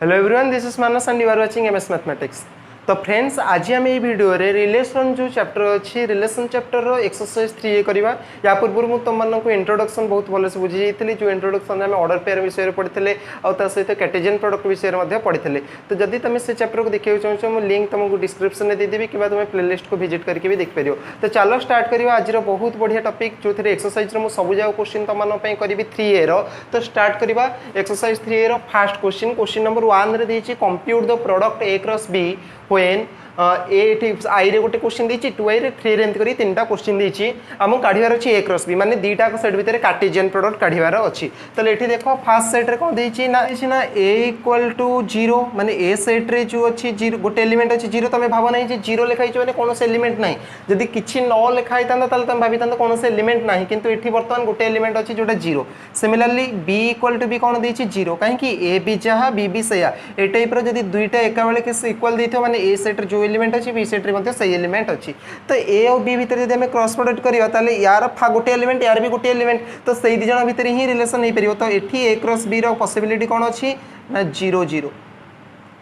Hello everyone, this is Manas and you are watching MS Mathematics. तो friends आज आम ये वीडियो रे रिलेशन जो चैप्टर अच्छी रिलेशन चैप्टर रो एक्सरसाइज 3 करवा या पूर्व मुझे तुम मानक इंट्रोडक्शन बहुत भलसे बुझी जाइए जो इंट्रोडक्शन आम ऑर्डर पेयर विषय पढ़ी आउ सहित कैटेजन प्रोडक्ट विषय पढ़ी तो जदि तुम से चैप्टर को देखा चाहो मुझे लिंक तुमको डिस्क्रिप्शन में देदेवी कि तुम प्लेलिस्ट को विजिट करके भी देखिपर। तो चलो स्टार्ट करवा आज बहुत बढ़िया टॉपिक जो थे एक्सरसाइज में सब जाक क्वेश्चन तुम करी 3A रो। तो स्टार्ट करवा एक्सरसाइज 3A रो फर्स्ट क्वेश्चन नंबर 1 रे देछि compute the product A cross B when I रे गोटे क्वेश्चन देछि 2i रे 3 रे एंत करी तीनटा क्वेश्चन देछि हमो काढिवार अछि A क्रॉस B माने दीटा को सेट भितर कार्टेशियन प्रोडक्ट काढिवार अछि। तो एठी देखो फर्स्ट सेट रे कोन देछि ना A इक्वल टू 0 माने A सेट रे जो अछि 0 गोटे एलिमेंट अछि 0 तमे भाबो नै जे 0 लिखाइ छ माने कोनो से एलिमेंट नै जदि किछि न लिखाइ तांदा ताले तमे भाबि तांदा कोनो से एलिमेंट नै किंतु एठी वर्तमान गोटे एलिमेंट अछि जोटा 0। Similarly B equal to B कोन देछि 0 काहे कि A B जहा B B सया ए टाइप रो जदि दुईटा एका बेले के इक्वल देथियो माने A सेट रे जो एलिमेंट अछि B सेट रे मध्ये सही एलिमेंट अछि। तो A और B भितर जदि हम क्रॉस प्रोडक्ट करिया ताले यार गोटे एलिमेंट यार भी गोटे एलिमेंट तो सही दि जण भितर ही रिलेशन नै परियो। तो एठी A क्रॉस B रो पॉसिबिलिटी कोन अछि ना 0 0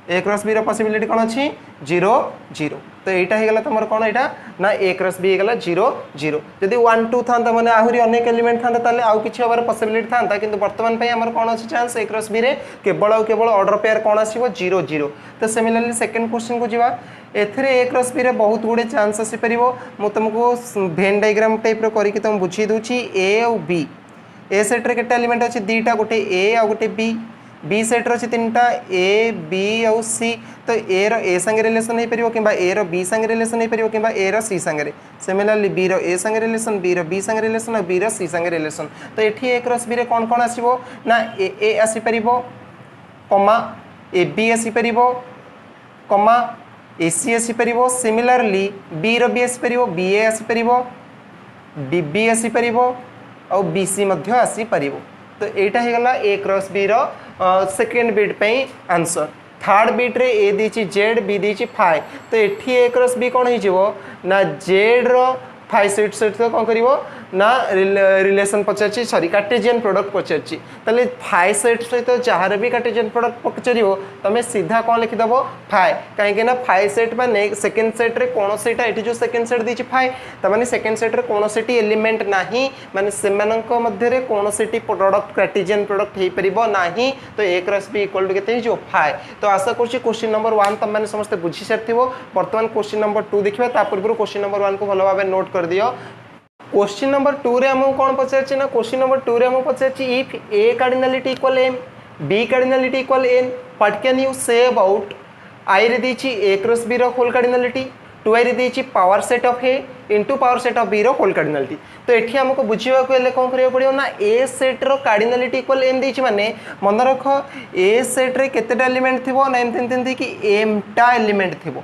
A क्रॉस B रो पॉसिबिलिटी कोन अछि 0 0। तो एटा हे गला तमर कोन एटा ना A क्रॉस B हे गला 0 0 जदि 1 2 थांता माने आहुरी अनेक एलिमेंट थांता ताले आउ किछि हबार पॉसिबिलिटी थांता किंतु वर्तमान पय हमर कोन अछि चांस A क्रॉस B रे केवल ऑर्डर पेयर कोन आसीबो 0 0। तो सिमिलरली सेकंड क्वेश्चन को जीवा एथरे A क्रॉस B रे बहुत गुडे चांस आसी परिबो मु तुमको वेन डायग्राम टाइप रो करी कि तुम बुझी दूची A और B A सेट रे केटा एलिमेंट अछि दीटा गोटे A आ गोटे B सेट रो अछि तीनटा A B और C। तो A रो A संगे रिलेशन नै परिबो किबा A रो B संगे रिलेशन नै परिबो किबा A रो C संगे। सिमिलरली B रो A संगे रिलेशन B रो B संगे रिलेशन और B रो C संगे रिलेशन। तो एठी A क्रॉस B रे कोन कोन आसीबो ना A आसी परिबो कमा AB आसी परिबो कमा AC आसी परिबो। सिमिलरली B रो B आसी परिबो BA आसी परिबो BB आसी परिबो और BC मध्य आसी परिबो। तो एटा हे गला A क्रॉस B रो सेकंड बिट पे आंसर। थर्ड बिट रे A देछि Z B देछि फाइ। तो एठी A क्रॉस B कोन हि जेबो ना Z रो फाइ सेट सेट तो कोन करिवो ना रिलेशन पचारछि सॉरी कार्टेशियन प्रोडक्ट पचारछि तले फाइ सेट सहित जहार भी कार्टेशियन प्रोडक्ट पचारिवो तमे सीधा कोन लिखि दबो फाइ काहे कि ना फाइ सेट माने सेकंड सेट रे कोन सेटा एठी जो सेकंड सेट देछि फाइ त माने सेकंड सेट रे कोन सेटी एलिमेंट नाही माने सेमानक मध्य रे कोन सेटी प्रोडक्ट कार्टेशियन प्रोडक्ट हे परिबो नाही। तो A cross B equal to केते जो फाइ। तो आशा करछि क्वेश्चन नंबर 1 तम माने समस्त बुझी सरथिबो। वर्तमान क्वेश्चन नंबर 2 देखिबा ता पूर्व क्वेश्चन नंबर 1 को भलो भाबे नोट कर दियो। क्वेश्चन नंबर 2 रे हमहु कोन पचारछि ना क्वेश्चन नंबर 2 रे हमहु पचारछि if A cardinality equal m B cardinality equal n what can you say about I रे देछि A क्रॉस B रो होल कार्डिनलिटी 2i रे देछि power set of A into power set of B रो whole cardinality. तो एठी हमको बुझिबा को ले कोन करियो पड़ियो ना A सेट रो कार्डिनलिटी इक्वल m देछि माने मन रख A सेट रे केतेटा एलिमेंट थिबो ना एम तीन थी कि m टा एलिमेंट थिबो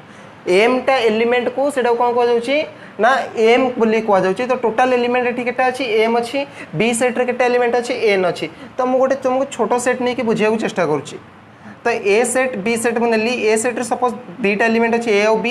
m टा एलिमेंट को सेटा कोन को जाउछि ना m बोली को जाउछि। तो टोटल एलिमेंट एठी केटा अछि m अछि B सेट रे केटा एलिमेंट अछि n अछि। तो मु गोटे तुमको छोटो सेट नै कि बुझिया को चेष्टा करूछि। तो A सेट B सेट बनेली A सेट रे सपोज दीटा एलिमेंट अछि A और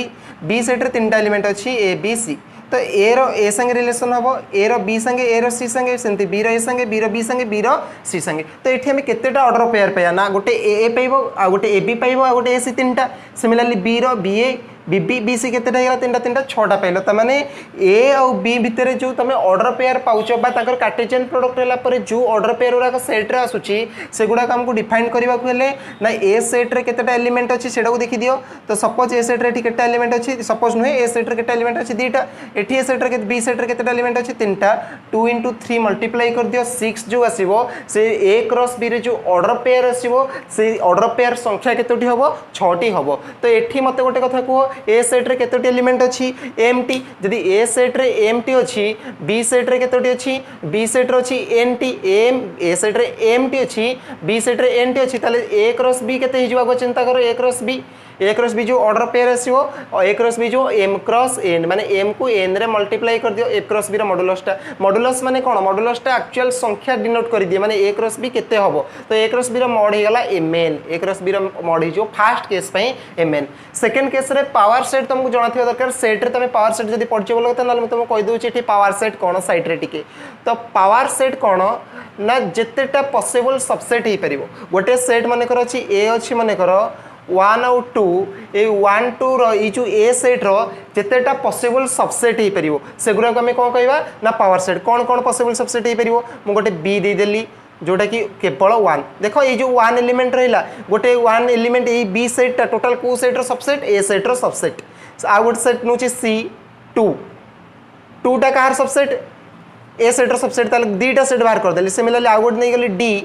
B सेट रे तीनटा एलिमेंट अछि A B C। तो A रो A संगे रिलेशन हबो A रो B संगे A रो C संगे सेंति B रो A संगे B रो B संगे B रो C संगे। तो एठी हम केतेटा ऑर्डर पेयर पाया ना गोटे A पाइबो आ गोटे AB पाइबो आ गोटे AC तीनटा। सिमिलरली B रो BA BB BC केतेटा हेला तीनटा तीनटा छटा पाइलो। त माने A और B भितरे जो तमे ऑर्डर पेयर पाउचो बा ताकर कार्टेशियन प्रोडक्ट होला पर जो ऑर्डर पेयर उरा का सेट रे आसुची सेगुडा हमको डिफाइन करबा को हेले ना A सेट रे केतेटा एलिमेंट अछि सेडा को देखि दियो। तो सपोज A सेट रे एठी केतेटा एलिमेंट अछि सपोज नुहे A सेट रे केतेटा एलिमेंट अछि दीटा एठी A सेट रे B सेट रे केतेटा एलिमेंट अछि तीनटा 2 * 3 मल्टीप्लाई कर दियो 6 जो आसीबो से A क्रॉस B रे जो ऑर्डर पेयर आसीबो से ऑर्डर पेयर संख्या केतोटी हबो 6 टी हबो। तो एठी मते गोटे कथा को A सेट रे केतोटी एलिमेंट अछि mt जदि A सेट रे mt अछि B सेट रे केतोटी अछि B सेट रे अछि nt A सेट रे mt अछि B सेट रे nt अछि ताले A क्रॉस B केते हिजवा को चिंता करो A क्रॉस B जो ऑर्डर पेयर आसीबो A क्रॉस B जो m क्रॉस n माने m को n रे मल्टीप्लाई कर दियो A क्रॉस B रो मॉडुलस माने कोन मॉडुलस टा एक्चुअल संख्या डिनोट कर दिए माने A क्रॉस B केते हबो। तो A क्रॉस B रो मॉड हे गला mn A क्रॉस B रो मॉड हे जो फर्स्ट केस पे mn। सेकंड केस रे पावर सेट तुमको जाना थिबा दरकार सेट रे तुम पावर सेट जदी पढछि बोलो त नाले तुमको कहि दोछि एठी पावर सेट कोन साइड रे टिके तो पावर सेट कोन ना जेतेटा पॉसिबल सबसेट ही परिबो गोटे सेट माने कर अछि ए अछि माने कर 1 और 2 ए 1 2 रो ई जो ए सेट रो जेतेटा पॉसिबल सबसेट ही परिबो सेगुरा को हमें कोन कहबा ना पावर सेट कोन कोन पॉसिबल सबसेट ही परिबो मु गोटे बी दे देली जोटा कि केवल 1 देखो ये जो 1 एलिमेंट रहिला गोटे 1 एलिमेंट ए बी सेट टोटल को सेट रो सबसेट ए सेट रो सबसेट आ गोटे सेट नोची सी 2 2 टा कार सबसेट ए सेट रो सबसेट ताले दीटा सेट बाहर कर देली सिमिलरली आ गोटे नै गेली डी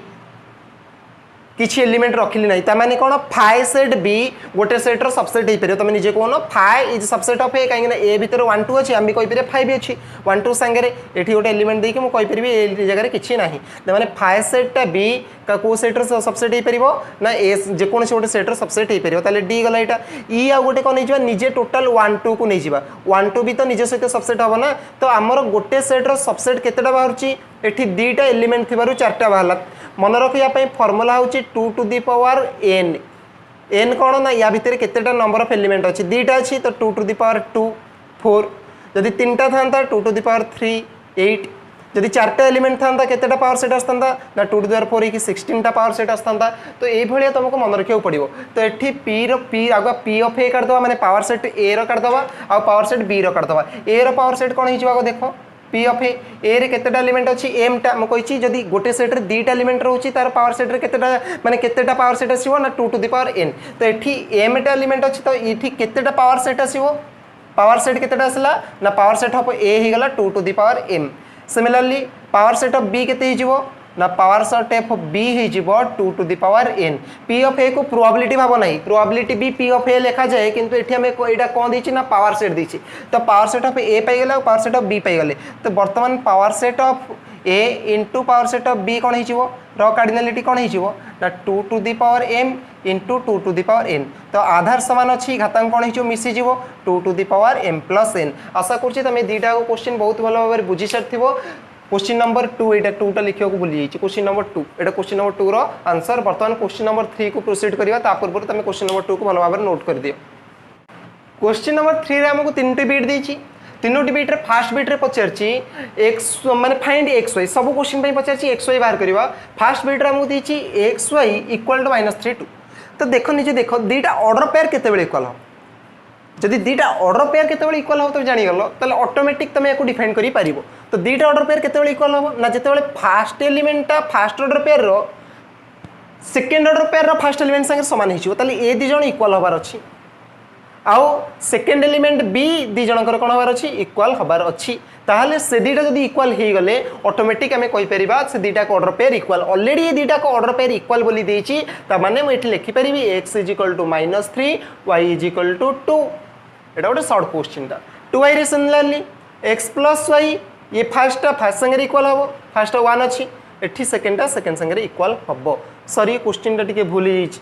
किछि एलिमेंट रखिली नहीं ता माने कोन फाइ सेट बी गोटे सेट रो सबसेट हे परियो तमे निजे कोन फाइ इज सबसेट ऑफ ए काहे ए भीतर 1 2 अछि हम भी कहि परियो 5 भी अछि 1 2 संगे एठी गोटे एलिमेंट देके मु कहि परिबी ए जगह रे किछि नाही त माने फाइ सेट टा बी का को सेट रो सबसेट हे परियो ना ए जे कोन से गोटे सेट रो सबसेट हे परियो ताले डी गला एटा ई आ गोटे कोन हिजबा निजे टोटल 1 2 को नै जिबा 1 2 भी तो निजे सहित सबसेट हबो ना तो हमर गोटे सेट रो सबसेट केतेटा बाहरची एठी दीटा एलिमेंट थिबारु चारटा बाहरला मन रखिया पई फार्मूला होची 2 to the power n n कोन ना या भीतर केतेटा नंबर ऑफ एलिमेंट अछि दीटा अछि तो 2 टू द पावर 2 4 जदि तीनटा थांता 2 टू द पावर 3 8 जदि चारटा एलिमेंट थांता केतेटा पावर सेट आस्तांता ना 2 टू द पावर 4 की 16 टा पावर सेट आस्तांता तो ए भलिया तुमको मन रखियो पड़िबो तो एठी p रो p आगा p ऑफ a कर दवा माने पावर सेट a रो कर दवा आ पावर सेट b रो कर दवा a रो पावर सेट कोन हिजबा को देखो p ऑफ a रे केतेटा एलिमेंट अछि m टा म कहिछि जदी गोटे सेट रे दीटा एलिमेंट रहउछि तार पावर सेट रे केतेटा माने केतेटा पावर सेट आसीबो ना 2 टू द पावर n तो एठी m टा एलिमेंट अछि तो एठी केतेटा पावर सेट आसीबो पावर सेट केतेटा आसला ना पावर सेट ऑफ a ही गला 2 to the power m similarly power set of b केते हिजिबो ना पावर सेट ऑफ b हिजिबो 2 to the power n p of a को प्रोबेबिलिटी भाबो नाही प्रोबेबिलिटी भी p ऑफ a लिखा जाए किंतु एठी हमें एटा कोन दिछि ना पावर सेट दिछि तो पावर सेट ऑफ a पाई गेला पावर सेट ऑफ b पाई गेले तो वर्तमान power set of a into power set of b कोन हिजिबो रो कार्डिनलिटी कोन हिजिबो ना 2 टू द पावर m इनटू 2 टू द पावर n तो आधार समान अछि घातांक कोन हिजिबो मिसि जिवो 2 to the power m plus n आशा करछि तमे दीटा को क्वेश्चन बहुत भलो भाबरे बुझि सरथिबो क्वेश्चन नंबर 2 एटा 2 टा लिखियो को भूली जाइछि क्वेश्चन नंबर 2 एटा क्वेश्चन नंबर 2 रो आंसर वर्तमान क्वेश्चन नंबर 3 को प्रोसीड करिवा ता पूर्व तमे क्वेश्चन नंबर 2 को भलो भाबरे नोट कर दियो क्वेश्चन नंबर 3 रे हमको तीनटी बीट देछि तीनोटी बीट रे फर्स्ट बीट रे पचरछि x माने फाइंड xy सब क्वेश्चन पे पचरछि xy बाहर करिवा फर्स्ट बीट रे हमको देछि xy = -3 2 तो देखो निजे देखो दीटा ऑर्डर पेयर केते बेले इक्वल हो जदि दीटा ऑर्डर पेयर केते बेले इक्वल हो तो जानि गलो तले ऑटोमेटिक तमे एको डिफाइन करि पारिबो तो दीटा ऑर्डर पेयर केते बेले इक्वल हो ना जेते बेले फर्स्ट एलिमेंट ता फर्स्ट ऑर्डर पेयर रो सेकंड ऑर्डर पेयर रो फर्स्ट एलिमेंट संगे समान हिजिवो तले ए दी जण इक्वल होबार अछि आउ सेकंड एलिमेंट बी दी जनकर कोन होबार अछि इक्वल होबार अछि ताहले से दीटा जदि इक्वल हे गले ऑटोमेटिक हमें कहि परिबा से दीटा को ऑर्डर पेयर इक्वल ऑलरेडी ये दीटा को ऑर्डर पेयर इक्वल बोली देछि त माने म एठी लिखि परिबी x = -3 y = 2 एटा गोटे शॉर्ट क्वेश्चन ता 2y रे सिमिलरली x + y ये फर्स्ट संगे इक्वल हबो फर्स्ट 1 अछि एठी सेकंड संगे इक्वल हबो सॉरी क्वेश्चन ता टिके भूली जाइछि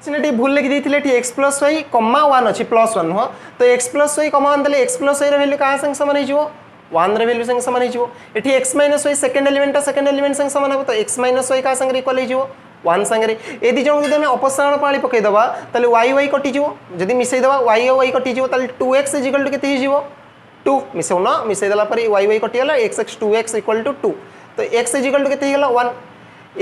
सिनेटी भूल लिखि देथिले एठी x + y, 1 अछि +1 हो तो x + y, 1 देले x + y रे वैल्यू का संग समान हिजिवो 1 रे वैल्यू संग समान हिजिवो एठी x - y सेकंड एलिमेंट संग समान हबो तो x - y का संग इक्वल हिजिवो 1 संगे ए दी जण जदि हम अपसारण प्रणाली पकै दबा तले y कटि जिवो जदि मिसै दबा y और y कटि जिवो तले 2x = केते हिजिवो 2 मिसौ न मिसै दला पर y कटि गला x 2x = 2 तो x = केते हिगला 1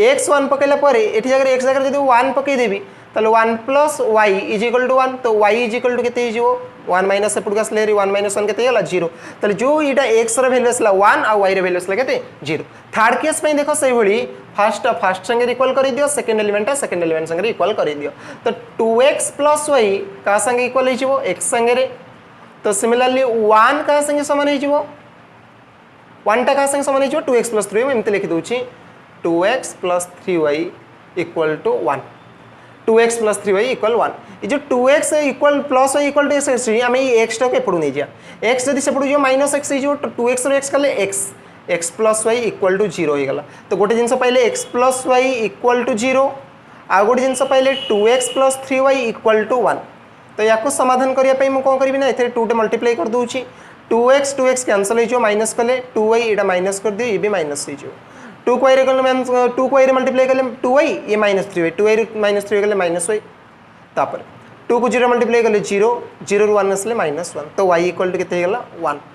x 1 पकैला पर एठी जगह x जगह जदि 1 पकै देबी तले 1 + y = 1 तो y = केते हिजिवो 1 - एपुड का स्लेरी 1 - 1 केते गला 0 तले जो इटा x रे वैल्यू असला 1 आ y रे वैल्यू असला केते 0 थर्ड केस पे देखो सही भली फर्स्ट संगे इक्वल कर दियो सेकंड एलिमेंट संगे इक्वल कर दियो तो 2x + y का संगे इक्वल हिजिवो x संगे रे तो सिमिलरली 1 का संगे समान हिजिवो 1 टा का संगे समान हिजिवो 2x + 3y एमते लिखि दोछि 2x + 3y = 1 2x + 3y = 1 ये जो 2x + y = से हम x टा के पडु नै जिया x जदी से पडु जो -x जो 2x और x कले x + y = 0 हो गला तो गोटे जिंस पहिले x + y = 0 आ गोटे जिंस पहिले 2x + 3y = 1 तो याको समाधान करिया पई म कोन करबी ना एथे 2 टे मल्टीप्लाई कर दोछि 2x कैंसिल हो जो माइनस कले 2y एटा माइनस कर दियो ये भी माइनस हो जो 2 को y रे कले 2 को y रे मल्टीप्लाई कले 2y ये -3y 2y रे -3 कले -y तापर 2 को 0 मल्टीप्लाई कले 0 0 रु 1 आसले -1 तो y इक्वल टू केते गला 1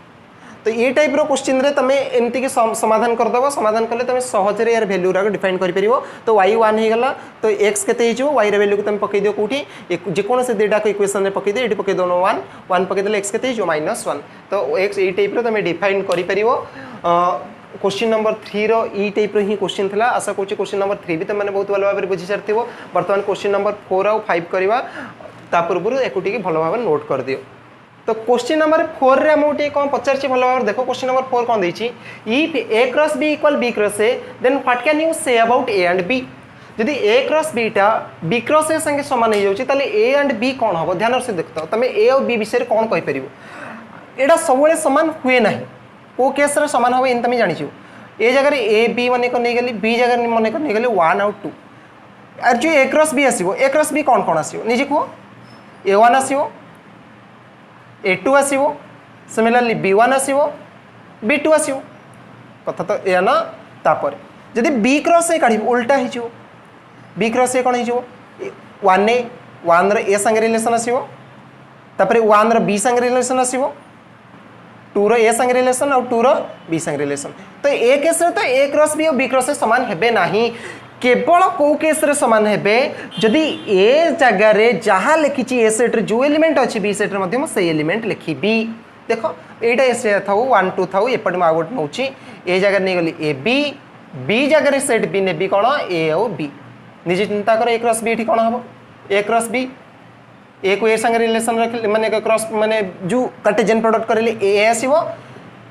तो ये टाइप रो क्वेश्चन रे तमे एमती के समाधान कर दबो समाधान कले तमे सहज रे यार वैल्यू रा डिफाइन कर परिबो तो y 1 हे गला तो x केते हिजो y रे वैल्यू को तमे पकई दियो कोठी जे कोन से डेटा को इक्वेशन रे पकई दियो एटी पकई दोनो 1 1 पकई देले x केते हिजो -1 तो x ए टाइप रो तमे डिफाइन करि परिबो क्वेश्चन नंबर 3 रो ई टाइप रो ही क्वेश्चन थला आशा करछि क्वेश्चन नंबर 3 भी त माने बहुत भलो भाबरे बुझि सारथिबो वर्तमान क्वेश्चन नंबर 4 और 5 करबा ता पूर्व एकुटी के भलो भाबरे नोट कर दियो तो क्वेश्चन नंबर 4 रे हम उठी कोन पचार छी भलो भाबरे देखो क्वेश्चन नंबर 4 कोन दैछि if a cross b equal b cross a then what can you say about a and b यदि a क्रॉस b टा b क्रॉस a संगे समान हो जाउछि ताले a एंड b कोन हबो ध्यान से देखतो तमे a और b विषय कोन कहि परिबो एडा सबले समान हुए नाही को केस रे समान हबो इन तमे जानि छु ए जगह रे a b माने को नै गेली b जगह रे माने को नै गेली 1 और 2 और जो a cross b आसीबो a cross b कोन कोन आसीबो निजे को a1 आसीबो a2 आसीबो similarly b1 आसीबो b2 आसीबो कथा तो ए ना तापर जदि b क्रॉस a काढी उल्टा हि जो b क्रॉस a कोन हि जो 1 रे a संगे रिलेशन आसीबो तापर 1 रे b संगे रिलेशन आसीबो 2 रे a संगे रिलेशन और 2 रे b संगे रिलेशन तो a केस रे तो a क्रॉस b और b क्रॉस a समान हेबे नाही केवल को केस रे समान हेबे जदि ए जगह रे जहां लिखिची ए सेट रे जो एलिमेंट अछि बी सेट रे मध्यम से एलिमेंट लिखिबी देखो एटा एसे थाउ 1 2 थाउ एपट मा आउट नउची ए जगह नै गली ए बी बी जगह रे सेट बी ने बी कोन ए और बी निजे चिंता करो ए क्रॉस बी एठी कोन हबो ए क्रॉस बी ए को ए संग रिलेशन रख माने क्रॉस माने जो कार्टेशियन प्रोडक्ट करले ए आसीबो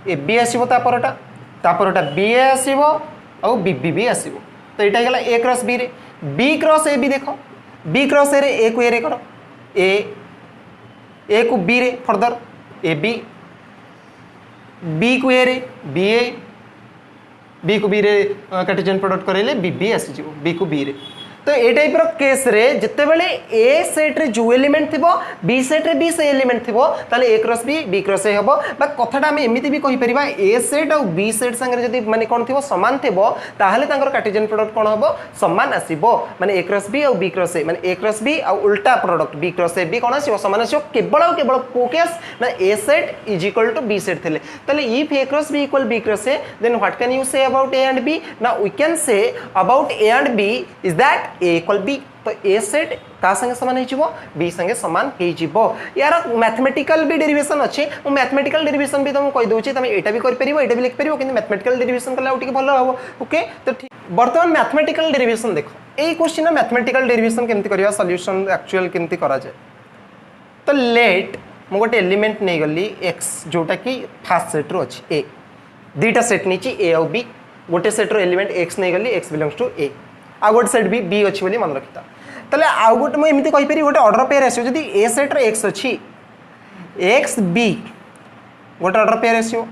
ए बी आसीबो तापरटा बी ए आसीबो और बी बी बी आसीबो तो एटा गला a क्रॉस b रे b क्रॉस a भी देखो b क्रॉस a रे a को a रे करो a को b रे फर्दर a b को a रे b को b रे कार्टेशियन प्रोडक्ट करेले b b आसी जिवो b को b रे तो ए टाइप रो केस रे जत्ते बेले ए सेट रे जो एलिमेंट थिबो बी सेट रे बी से एलिमेंट थिबो ताले ए क्रॉस बी क्रॉस ए हबो बा कथाटा हम एमिति भी कहि परिबा ए सेट और बी सेट संगे जदी माने कोन थिबो समान थिबो ताहाले तांकर कार्टेशियन प्रोडक्ट कोन हबो समान आसीबो माने ए क्रॉस बी और बी क्रॉस ए माने ए क्रॉस बी और उल्टा product B cross A B कोन आसीबो समान आसीबो केवल को केस ना A set is equal to B set थिले ताले if A cross B equal B cross A then what can you say about A and B ना we can say about A and B is that a इक्वल b तो a set का संगे समान हिजिबो b संगे समान हिजिबो यार mathematical भी डेरिवेशन अछि ओ मैथमेटिकल डेरिवेशन भी तुम कहि दोछि तमे एटा भी कर परिबो एटा भी लिख परिबो किंतु मैथमेटिकल डेरिवेशन कला उठी भलो हबो ओके तो ठीक वर्तमान मैथमेटिकल डेरिवेशन देखो एई क्वेश्चन ना मैथमेटिकल डेरिवेशन केमति करिया सॉल्यूशन एक्चुअल केमति करा जाय तो लेट मो गोटे एलिमेंट नै गली x जोटा कि फर्स्ट सेट रो अछि a दुईटा सेट नीची a और b गोटे सेट रो एलिमेंट x नै गली x बिलोंग्स टू a आ गोटे सेट b अछि बोली मन रखिता तले आ गोटे म एमिति कहि परि गोटे ऑर्डर पेयर आसी जदी a सेट रो x अछि x b गोटे ऑर्डर पेयर आसी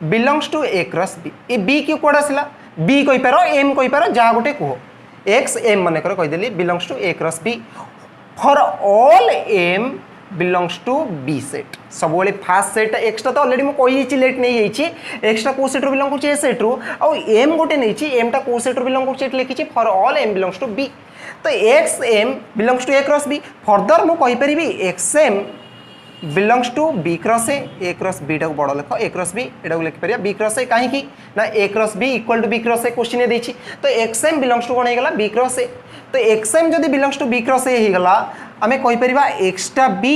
belongs to a cross b ए b की कोड आसिला b कहि पारो m कहि पारो जा गोटे को x m माने कर कहि देली belongs to a cross b for all m belongs to b set सब वाले फर्स्ट सेट एक्स्ट्रा तो ऑलरेडी म कहि छि लेट नै जाई छि एक्स्ट्रा को सेट रो बिलोंग करछि a सेट रो और m गोटे नै छि m टा को सेट रो बिलोंग करछि लिखि छि for all m belongs to b तो x m belongs to a cross b further म कहि परिबी x m belongs to b cross a cross b टा बड़ लेख a क्रॉस b एटा लिखि परिया b क्रॉस a काहे की ना a cross b equal to b cross a question ए दैछि तो x m बिलोंग्स टू कोन हे गला b क्रॉस a तो x m जदी belongs to b cross a हे गला आमे कहि परिबा एक्स्ट्रा b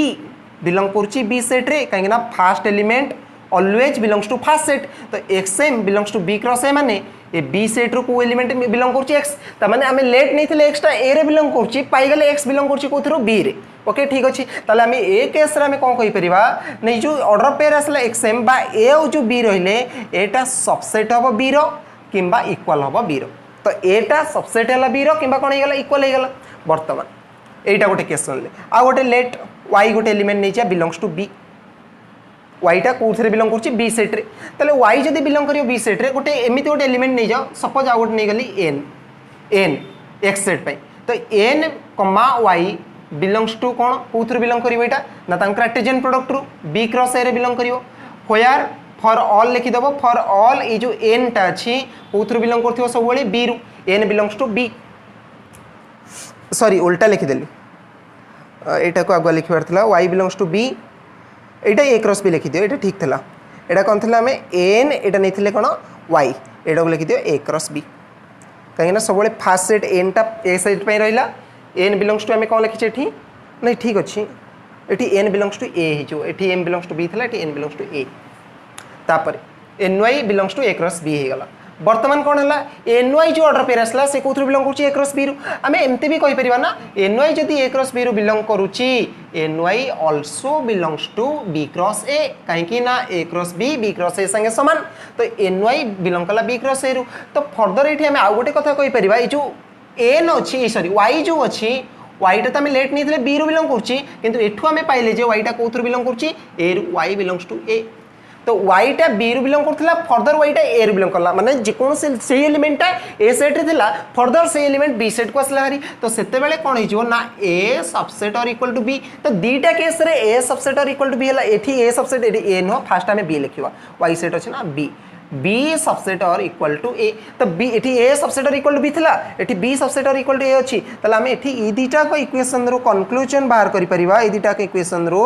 बिलोंग करछि b सेट रे काहे ना first element always belongs to first set तो xm belongs to b cross a माने ए b सेट रो को एलिमेंट बिलोंग करछि x त माने हमें लेट नै थिले एक्स्ट्रा a रे बिलोंग करछि पाई गेले x बिलोंग करछि कोथरो b रे ओके ठीक अछि ताले हमें a केस रे हमें कोन कहि परिबा नै जो ऑर्डर पेयर आसला xm बा a और जो b रहिले एटा सबसेट हबो b रो किंबा इक्वल हबो b रो तो एटा सबसेट हला b रो किंबा कोन हे गेला इक्वल हे गेला वर्तमान एटा गोटे क्वेश्चन ले आ गोटे लेट y गोटे एलिमेंट नै जा बिलोंग्स टू b y टा कोथरे बिलोंग करछि b सेट रे तले y जदी बिलोंग करियो b सेट रे गोटे एमिति गोटे एलिमेंट नै जाओ सपोज आ गोटे नै गली n x सेट पई तो n y बिलोंग्स टू कोन कोथरे बिलोंग करियो एटा ना तां कार्टेशियन प्रोडक्ट रो b क्रॉस a रे बिलोंग करियो होयार फॉर ऑल लिखि दबो फॉर ऑल ए जो n टा अछि कोथरे बिलोंग करथियो सब बेले b रो n belongs to b sorry उल्टा लिखि देली एटा को आगुआ लिखबार था y बिलोंग्स टू b एटा a क्रॉस b लिखि दियो एटा ठीक थला एटा कोन थला हमें n एटा नहीं कौन y एटा को लिखि दियो a क्रॉस b कहीं सब फास्ट सेट n टा ए सेट पे रहिला n बिलोंग्स टू हमें कौन लिखिचे एठी नहीं ठीक अच्छी एठी n बिलोंग्स टू a हो एठी m बिलोंग्स टू b थला एठी n बिलोंग्स टू a तापर ny belongs to a cross b हे गला वर्तमान कौन है ny जो ऑर्डर पेयर आसला से कौन बिलोंग करुच्ची a क्रॉस b रु आम एमती भी कहि परिबा ना ny जदि a क्रॉस b रु बिलोंग करुच्ची ny also belongs to b cross a कहीं ना a cross b cross a संगे समान तो ny बिलोंग कला b क्रॉस a रु तो फर्दर ये आम आउ गोटे कथा कहि परिबा ए जो n अच्छी सॉरी y जो अच्छी y टा तो लेट नहीं b रु बिलोंग करुच्ची किंतु एठू आम पाइले जे y टा कौन बिलोंग करुच्ची a रु y बिलोंग्स टू a तो y टा b रु बिलोंग करथिला फर्दर y टा a रु बिलोंग करला माने जे कोन से एलिमेंट टा a सेट रे थिला फर्दर से एलिमेंट b सेट को असला हरी तो सेते बेले कोन हो जो ना a सबसेट और इक्वल टू b तो दीटा केस रे a सबसेट और इक्वल टू b हला एठी a सबसेट एठी a नो फर्स्ट हमें b लिखिबा y सेट अछि ना b सबसेट और इक्वल टू a तो b एठी a सबसेट और इक्वल टू b थिला एठी b सबसेट और इक्वल टू a अछि तला हमें एठी ई दीटा को इक्वेशन रो कंक्लूजन बाहर करि परिबा ई दीटा के इक्वेशन रो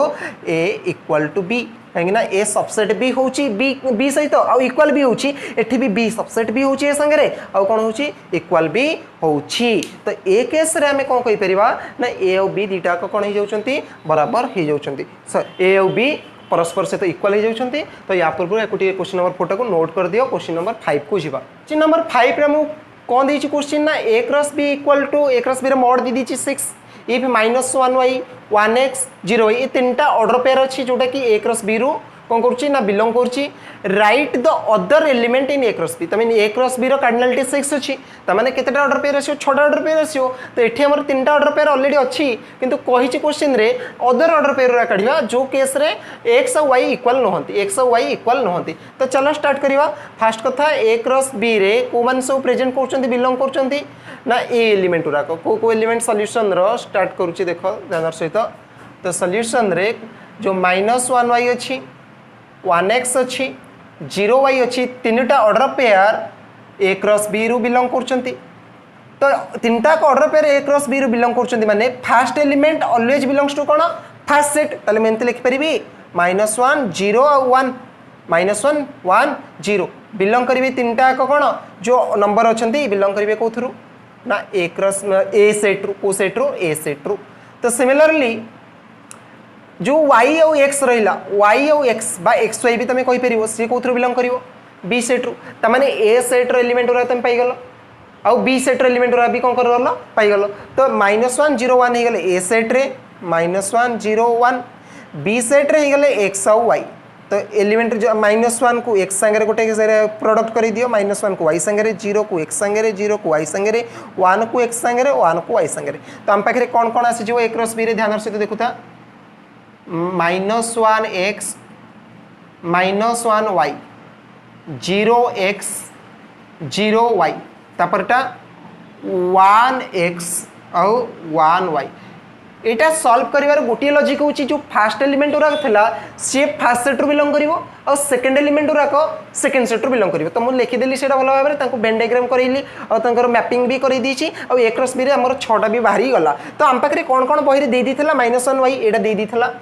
a इक्वल टू b कहीं ए सबसेट भी होची बी सहित आउ इक्वल भी होची एठी भी बी सबसेट भी होची ए संगे आउ कोन होची इक्वल भी होची तो ए केस रे हमें कोन कहि परिबा ना ए और बी दीटा को कोन हो जाउचंती बराबर हो जाउचंती सर ए और बी परस्पर से तो इक्वल हो जाउचंती तो या पूर्व एकुटी क्वेश्चन नंबर 4 को नोट कर दियो क्वेश्चन नंबर 5 को जीवा क्वेश्चन नंबर 5 रे मु कोन देछि क्वेश्चन ना a cross b equal to a cross b रे मॉड दी दिछि 6 इफ -1y 1x 0y ये तीनटा ऑर्डर पेयर अच्छी जोटा कि a क्रॉस b रु कौन करुच्ची ना बिलोंग करुच्ची right the other element in a cross b तमें a क्रॉस b रो कार्डिनलिटी 6 अच्छी तमाने केतेटा ऑर्डर पेयर आछो 6टा ऑर्डर पेयर आछो तो एठी हमर तीनटा ऑर्डर पेयर ऑलरेडी अच्छी किंतु कहिछि क्वेश्चन रे अदर ऑर्डर पेयर रा काढिबा जो केस रे x और y इक्वल नहंती x और y इक्वल नहंती तो चलो स्टार्ट करिवा फर्स्ट कथा a क्रॉस b रे को मान सब प्रेजेंट करचंती बिलोंग करचंती ना ए एलिमेंट रा को एलिमेंट सॉल्यूशन रो स्टार्ट करूची देखो ध्यान सहित तो सॉल्यूशन रे जो -1y अच्छी 1x अच्छी 0y अच्छी तीनटा order pair a cross b रु बिलोंग करचंती तो तीनटा को order pair a cross b रु बिलोंग करचंती माने first element always belongs to कोन फर्स्ट सेट ताले मेंते लिख परिबी -1 0 और 1 -1 1 0 बिलोंग करिवे तीनटा को कोन जो नंबर अछंती बिलोंग करिवे कोथरु ना a क्रॉस a सेट रु को सेट रु a सेट रु तो सिमिलरली जो y और x रहिला y और x बा xy भी तमे कहि परिबो से कोथरु बिलोंग करिवो b सेट रु त माने a सेट रो एलिमेंट रा तमे पाइ गलो और b सेट रो एलिमेंट रा भी कोन कर रहलो पाइ गलो तो -1 0 1 हे गेले a सेट रे -1 0 1 b सेट रे हे गेले x और y तो एलिमेंट जो -1 को x संगे गोटे प्रोडक्ट कर दियो -1 को y संगे 0 को x संगे 0 को y संगे 1 को x संगे 1 को y संगे तो हम पाखे कौन कौन आसी जो a क्रॉस b रे ध्यान सहित देखुता -1x -1y 0x 0y तापरटा 1x और 1y एटा सॉल्व करिवार गोटे लॉजिक होची जो फर्स्ट एलिमेंट उरा थला से फर्स्ट सेट रु बिलोंग करिवो और सेकंड एलिमेंट उरा को सेकंड सेट रु बिलोंग करिवो तो मु लिखि देली सेटा भलो भाबरे तांको वेन डायग्राम करैली और तांकर मैपिंग भी करै दीची और a क्रॉस b रे हमर 6टा भी बाहरी गला तो हम पाखरे कोन कोन बहिरे दे दिथला -1y एटा दे दिथला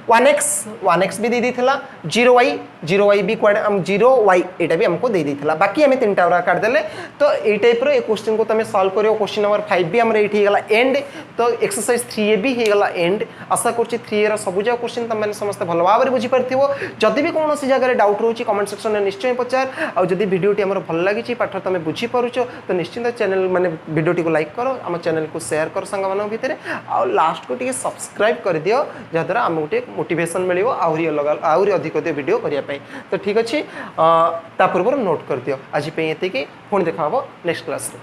1x भी दे दिथला 0y भी क्वाड हम 0y एटा भी हमको दे दिथला बाकी हमें तीनटा उरा काट देले तो ए टाइप रो ए क्वेश्चन को तमे सॉल्व करियो क्वेश्चन नंबर 5 भी हमरे एठी गला एंड तो एक्सरसाइज 3 भी हे गला एंड आशा करछि 3 रो सब जा क्वेश्चन तमे समस्त भलो भाबरे बुझी परथिबो जदी भी कोनोसी जगह रे डाउट रहउछि कमेंट सेक्शन में निश्चय पचार और जदी वीडियोटी हमर भल लागिछि पाठ तमे बुझी परुछो तो निश्चित चैनल माने वीडियोटी को लाइक करो हम चैनल को शेयर करो संग मानन भितरे और लास्ट को टिके सब्सक्राइब कर दियो जदरा हम उटे मोटिवेशन मिलियो आहुरी अलग आहुरी अधिक वीडियो करिया पई तो ठीक अछि ता पूर्व नोट कर दियो आज पे एते कि पुणी देखा नेक्स्ट क्लास रे।